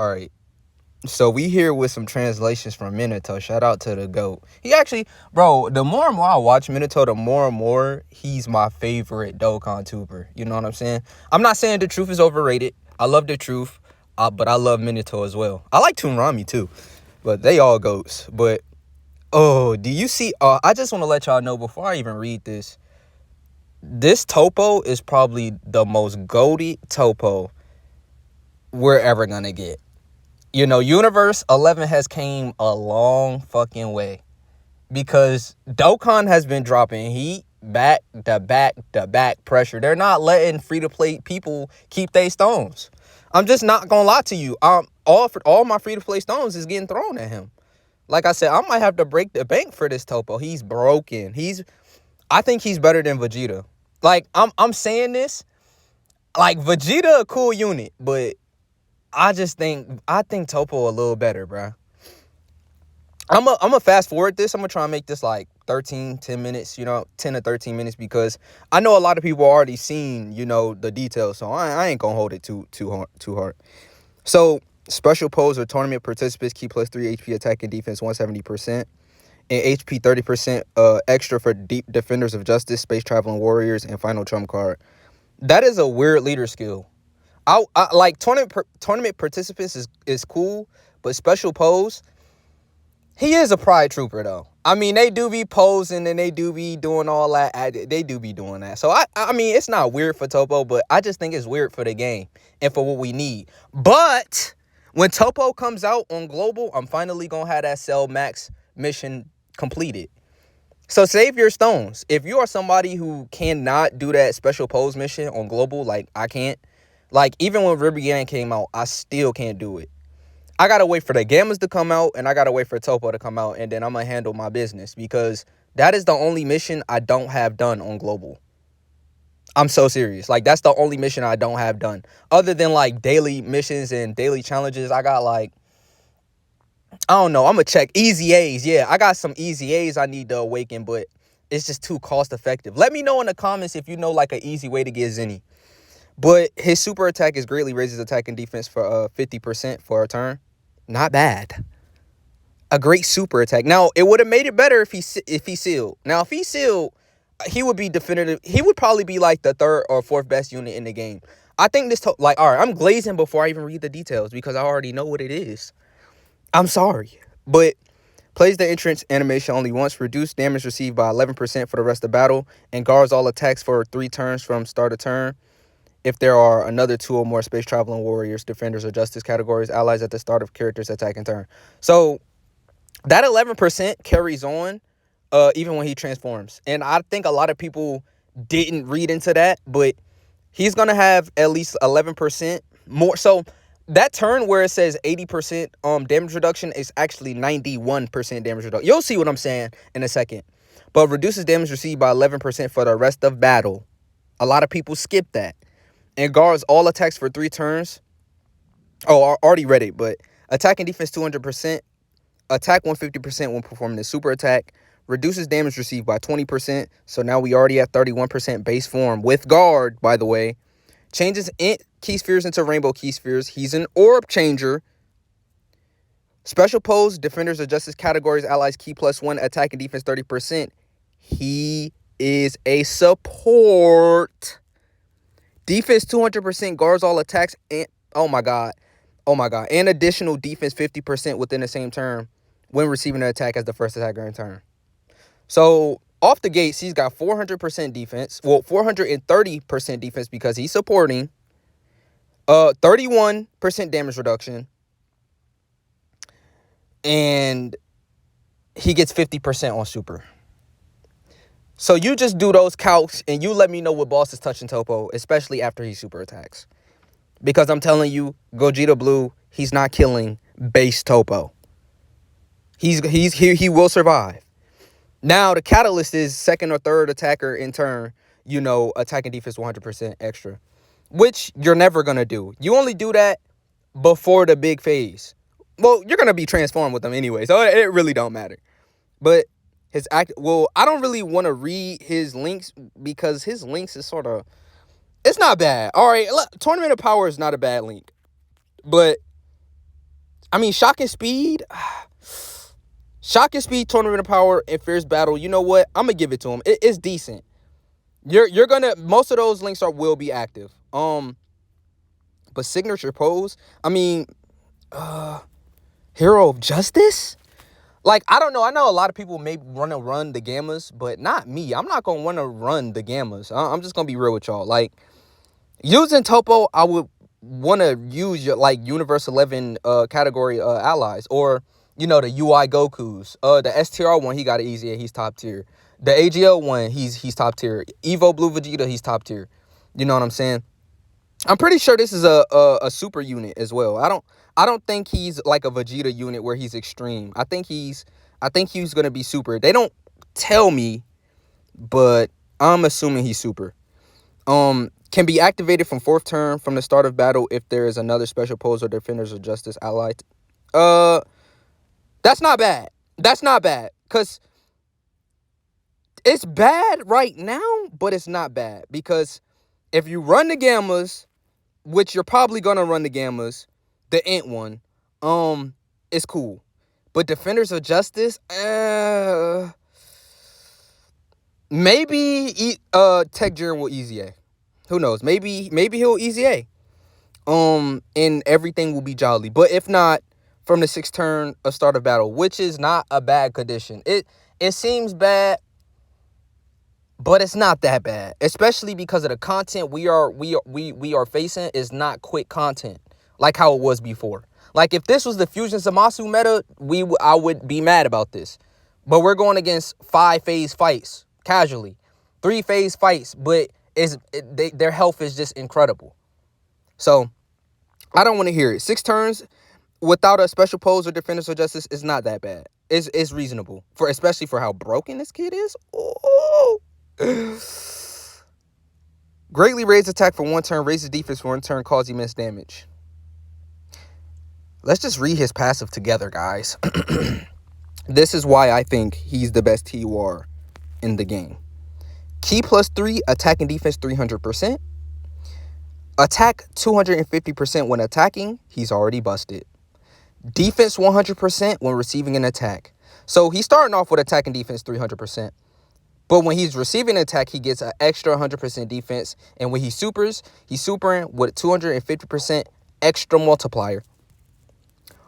All right. So we here with some translations from Minato. Shout out to the GOAT. He actually, bro, the more and more I watch Minato, the more and more he's my favorite Dokkan tuber. You know what I'm saying? I'm not saying the truth is overrated. I love the truth, but I love Minato as well. I like Toonami too, but they all GOATs. But, oh, do you see? I just want to let y'all know before I even read this. This TOPPO is probably the most GOATy TOPPO we're ever going to get. You know, Universe 11 has came a long fucking way because Dokkan has been dropping heat back to back to back pressure. They're not letting free-to-play people keep their stones. I'm just not going to lie to you. All my free-to-play stones is getting thrown at him. Like I said, I might have to break the bank for this TOPPO. He's broken. I think he's better than Vegeta. Like, I'm saying this, like, Vegeta a cool unit, but I think TOPPO a little better, bro. I'm a fast forward this. I'm gonna try and make this like 10 minutes, 10 to 13 minutes, because I know a lot of people already seen, the details, so I ain't gonna hold it too hard. So special pose or tournament participants keep +3 HP attack and defense 170%, and HP 30% extra for deep defenders of justice, space traveling warriors, and final trump card. That is a weird leader skill. I like tournament participants is cool, but special pose, he is a pride trooper though. I mean, they do be posing and they do be doing all that. They do be doing that. So I mean, it's not weird for TOPPO, but I just think it's weird for the game and for what we need. But when TOPPO comes out on global, I'm finally gonna have that Cell Max mission completed. So save your stones. If you are somebody who cannot do that special pose mission on global, like I can't. Like, even when Ribrianne came out, I still can't do it. I got to wait for the Gammas to come out, and I got to wait for TOPPO to come out, and then I'm going to handle my business, because that is the only mission I don't have done on Global. I'm so serious. Like, that's the only mission I don't have done. Other than, like, daily missions and daily challenges, I got, like, I don't know. I'm going to check. Easy A's. Yeah, I got some Easy A's I need to awaken, but it's just too cost effective. Let me know in the comments if you know, like, an easy way to get Zenny. But his super attack is greatly raises attack and defense for 50% for a turn. Not bad. A great super attack. Now, it would have made it better if he sealed. Now, if he sealed, he would be definitive. He would probably be like the 3rd or 4th best unit in the game. I think this, all right, I'm glazing before I even read the details because I already know what it is. I'm sorry. But plays the entrance animation only once, reduce damage received by 11% for the rest of the battle, and guards all attacks for 3 turns from start of turn. If there are another 2 or more space traveling warriors, defenders, or justice categories, allies at the start of character's attack and turn. So that 11% carries on even when he transforms. And I think a lot of people didn't read into that, but he's going to have at least 11% more. So that turn where it says 80% damage reduction is actually 91% damage reduction. You'll see what I'm saying in a second. But reduces damage received by 11% for the rest of battle. A lot of people skip that. And guards all attacks for 3 turns. Oh, I already read it, but attack and defense 200%. Attack 150% when performing the super attack. Reduces damage received by 20%. So now we already have 31% base form with guard, by the way. Changes key spheres into rainbow key spheres. He's an orb changer. Special pose, defenders of justice categories, allies key +1, attack and defense 30%. He is a support. Defense 200%, guards all attacks, and oh my god, and additional defense 50% within the same turn when receiving an attack as the first attacker in turn. So off the gates, he's got 400% defense, well, 430% defense because he's supporting, 31% damage reduction, and he gets 50% on super. So you just do those calcs and you let me know what boss is touching TOPPO, especially after he super attacks. Because I'm telling you, Gogeta Blue, he's not killing base TOPPO. He will survive. Now the catalyst is 2nd or 3rd attacker in turn, attack and defense 100% extra. Which you're never gonna do. You only do that before the big phase. Well, you're gonna be transformed with them anyway, so it really don't matter. But I don't really want to read his links because his links is sort of, it's not bad. All right, Tournament of Power is not a bad link, but I mean, Shock and Speed. Shock and Speed, Tournament of Power, and Fierce Battle. You know what? I'm gonna give it to him. It's decent. You're gonna, most of those links will be active. But Signature Pose. I mean, Hero of Justice. Like, I don't know. I know a lot of people may want to run the Gammas, but not me. I'm not gonna want to run the Gammas. I'm just gonna be real with y'all. Like, using TOPPO, I would want to use your like Universe 11 category allies, or you know, the UI Gokus. The STR one, he got it easy. He's top tier. The AGL one, he's top tier. Evo Blue Vegeta, he's top tier. You know what I'm saying? I'm pretty sure this is a super unit as well. I don't think he's like a Vegeta unit where he's extreme. I think he's gonna be super. They don't tell me, but I'm assuming he's super. Can be activated from 4th turn from the start of battle if there is another special pose or Defenders of Justice allied. That's not bad. That's not bad. Because it's bad right now, but it's not bad. Because if you run the Gammas, which you're probably going to run the Gammas, the Int one, it's cool. But Defenders of Justice, maybe Tech Jiren will easy A. Who knows? Maybe he'll easy A. And everything will be jolly. But if not, from the 6th turn of start of battle, which is not a bad condition. It seems bad, but it's not that bad. Especially because of the content we are facing is not quick content like how it was before. Like, if this was the Fusion Zamasu meta, I would be mad about this. But we're going against 5-phase fights casually, 3-phase fights, but their health is just incredible. So I don't want to hear it. 6 turns without a special pose or Defenders of Justice is not that bad. It's reasonable, especially for how broken this kid is. Oh. Greatly raise attack for 1 turn, raises defense for 1 turn, cause immense damage. Let's just read his passive together, guys. This is why I think he's the best TUR in the game. Key +3, attack and defense 300%. Attack 250% when attacking, he's already busted. Defense 100% when receiving an attack. So he's starting off with attack and defense 300%. But when he's receiving an attack, he gets an extra 100% defense. And when he supers, he's supering with 250% extra multiplier.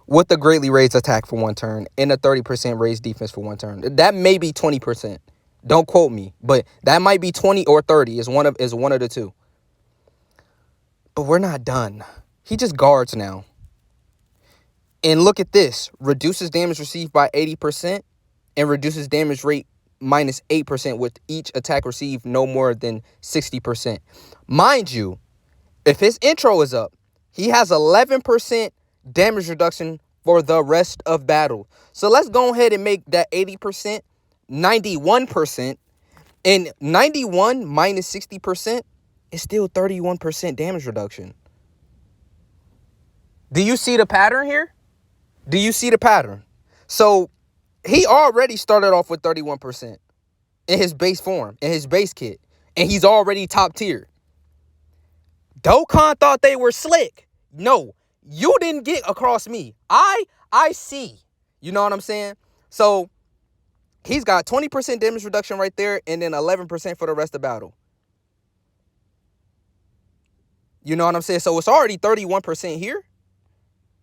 With the greatly raised attack for 1 turn and a 30% raised defense for 1 turn. That may be 20%. Don't quote me, but that might be 20 or 30. Is one of the two. But we're not done. He just guards now. And look at this. Reduces damage received by 80% and reduces damage rate -8% with each attack received no more than 60%. Mind you, if his intro is up, he has 11% damage reduction for the rest of battle. So let's go ahead and make that 80% 91%. And 91 minus 60% is still 31% damage reduction. Do you see the pattern here? Do you see the pattern? So he already started off with 31% in his base form, in his base kit. And he's already top tier. Dokkan thought they were slick. No, you didn't get across me. I see. You know what I'm saying? So he's got 20% damage reduction right there and then 11% for the rest of battle. You know what I'm saying? So it's already 31% here.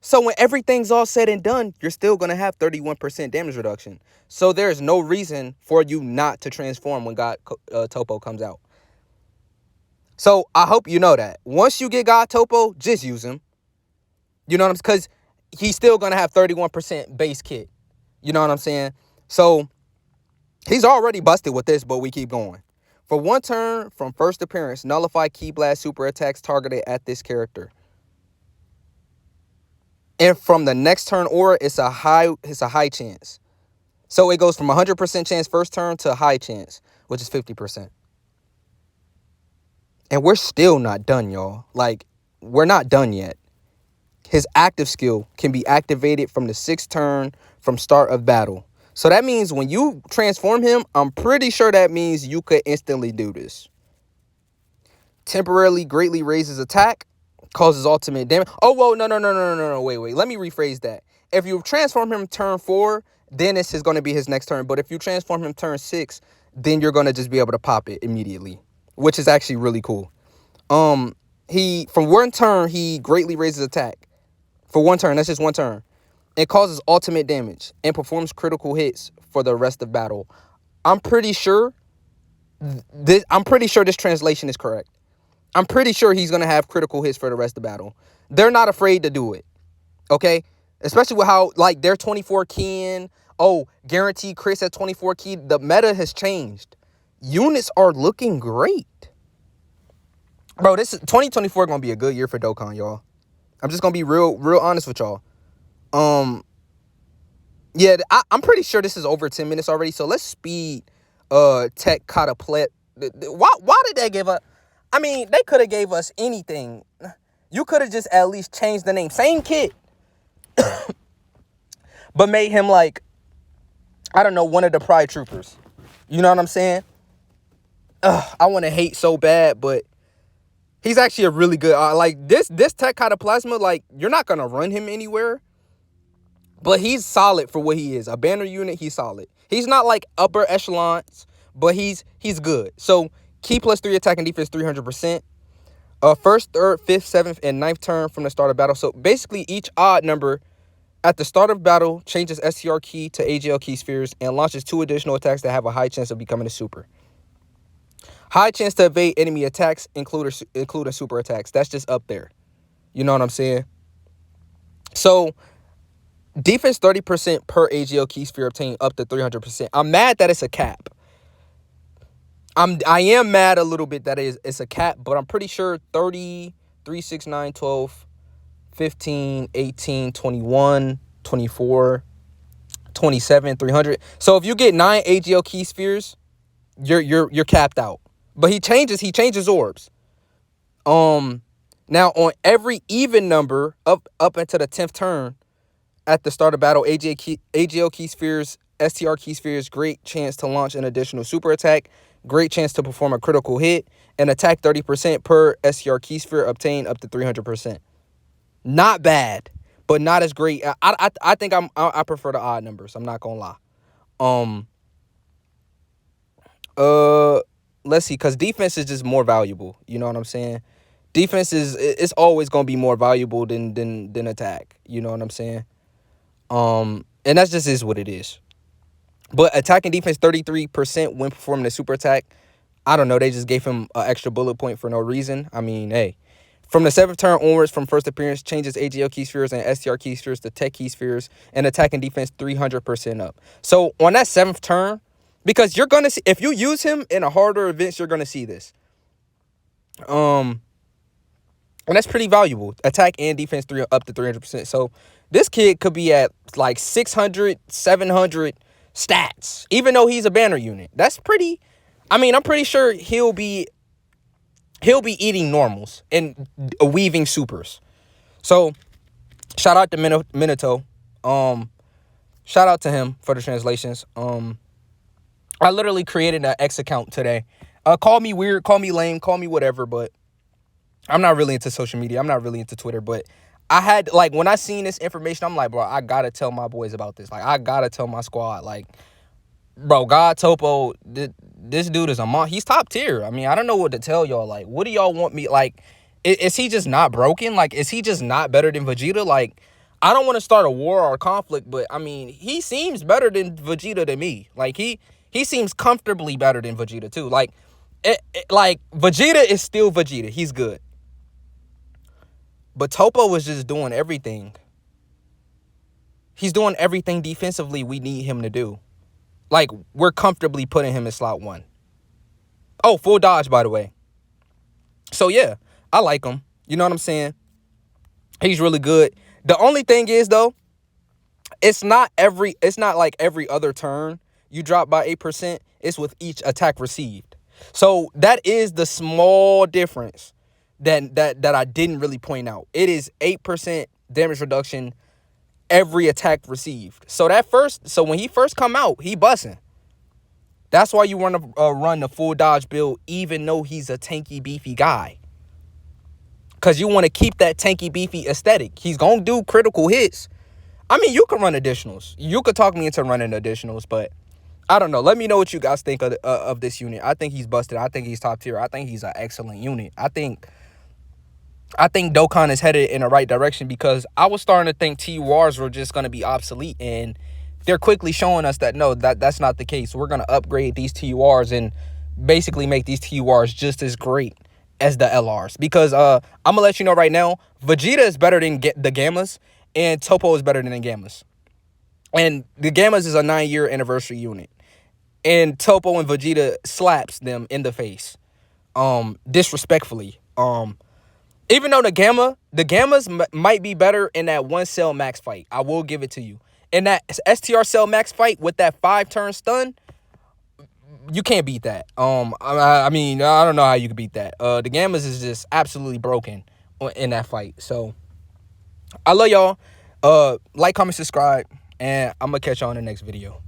So when everything's all said and done, you're still going to have 31% damage reduction. So there's no reason for you not to transform when God TOPPO comes out. So I hope you know that. Once you get God TOPPO, just use him. You know what I'm saying? Because he's still going to have 31% base kit. You know what I'm saying? So he's already busted with this, but we keep going. For 1 turn from first appearance, nullify Ki Blast super attacks targeted at this character. And from the next turn aura, it's a high chance. So it goes from 100% chance first turn to a high chance, which is 50%. And we're still not done, y'all. Like, we're not done yet. His active skill can be activated from the 6th turn from start of battle. So that means when you transform him, I'm pretty sure that means you could instantly do this. Temporarily greatly raises attack Causes ultimate damage. Oh, whoa, no. Wait. Let me rephrase that. If you transform him turn 4, then this is going to be his next turn. But if you transform him turn 6, then you're going to just be able to pop it immediately, which is actually really cool. He, from one turn, he greatly raises attack. For one turn, that's just one turn. It causes ultimate damage and performs critical hits for the rest of battle. I'm pretty sure this translation is correct. I'm pretty sure he's going to have critical hits for the rest of battle. They're not afraid to do it. Okay? Especially with how, like, they're 24 keying. Oh, guaranteed crits at 24 key. The meta has changed. Units are looking great. Bro, this is 2024 going to be a good year for Dokkan, y'all. I'm just going to be real honest with y'all. Yeah, I'm pretty sure this is over 10 minutes already. So let's speed Tech Catapult. Why did they give us? I mean, they could have gave us anything. You could have just at least changed the name. Same kid. But made him like, I don't know, one of the Pride Troopers. You know what I'm saying? I want to hate so bad, but he's actually a really good, like this Tech Cataplasma, like you're not going to run him anywhere. But he's solid for what he is. A banner unit, he's solid. He's not like upper echelons, but he's good. So key +3 attack and defense 300%. First, third, fifth, seventh, and ninth turn from the start of battle. So basically each odd number at the start of battle changes STR key to AGL key spheres and launches 2 additional attacks that have a high chance of becoming a super. High chance to evade enemy attacks, including super attacks. That's just up there. You know what I'm saying? So defense 30% per AGL key sphere obtained up to 300%. I'm mad that it's a cap. I am mad a little bit that it's a cap, but I'm pretty sure 30, 3, 6, 9, 12, 15, 18, 21, 24, 27, 300. So if you get 9 AGL key spheres, you're capped out. But he changes orbs. Now on every even number up into the 10th turn, at the start of battle, AGL key spheres, STR key spheres, great chance to launch an additional super attack, great chance to perform a critical hit, and attack 30% per STR key sphere, obtain up to 300%. Not bad, but not as great. I think I prefer the odd numbers. I'm not gonna lie. Let's see, because defense is just more valuable. You know what I'm saying? Defense it's always gonna be more valuable than attack. You know what I'm saying? And that just is what it is. But attack and defense 33% when performing a super attack. I don't know. They just gave him an extra bullet point for no reason. I mean, hey. From the 7th turn onwards, from first appearance, changes AGL key spheres and STR key spheres to tech key spheres, and attack and defense 300% up. So on that 7th turn, because you're going to see, if you use him in a harder events, you're going to see this. And that's pretty valuable. Attack and defense up to 300%. So this kid could be at like 600, 700 stats, even though he's a banner unit. That's pretty. I mean, I'm pretty sure he'll be eating normals and weaving supers. So shout out to Minato. Shout out to him for the translations. I literally created an X account today. Call me weird, call me lame, call me whatever, but I'm not really into social media. I'm not really into Twitter, but I had, like, when I seen this information, I'm like, bro, I gotta tell my boys about this. Like, I gotta tell my squad, like, bro, God TOPPO, this dude is he's top tier. I mean, I don't know what to tell y'all. Like, what do y'all want me, like, is he just not broken? Like, is he just not better than Vegeta? Like, I don't want to start a war or a conflict, but, I mean, he seems better than Vegeta to me. Like, he seems comfortably better than Vegeta, too. Like, like, Vegeta is still Vegeta. He's good. But TOPPO was just doing everything. He's doing everything defensively we need him to do. Like, we're comfortably putting him in slot 1. Oh, full dodge, by the way. So, yeah, I like him. You know what I'm saying? He's really good. The only thing is, though, it's not like every other turn you drop by 8%. It's with each attack received. So, that is the small difference that I didn't really point out. It is 8% damage reduction every attack received. So when he first come out, he bussing. That's why you want to run the full dodge build, even though he's a tanky, beefy guy. because you want to keep that tanky, beefy aesthetic. He's going to do critical hits. I mean, you can run additionals. You could talk me into running additionals, but I don't know. Let me know what you guys think of this unit. I think he's busted. I think he's top tier. I think he's an excellent unit. I think Dokkan is headed in the right direction, because I was starting to think TURs were just going to be obsolete, and they're quickly showing us that no, that's not the case. We're going to upgrade these TURs and basically make these TURs just as great as the LRs, because I'm going to let you know right now, Vegeta is better than the Gammas, and TOPPO is better than the Gammas. And the Gammas is a 9-year anniversary unit, and TOPPO and Vegeta slaps them in the face, disrespectfully. Even though the Gammas might be better in that 1 Cell Max fight. I will give it to you. In that STR Cell Max fight with that 5-turn stun, you can't beat that. I mean, I don't know how you could beat that. The Gammas is just absolutely broken in that fight. So, I love y'all. Like, comment, subscribe, and I'm going to catch y'all in the next video.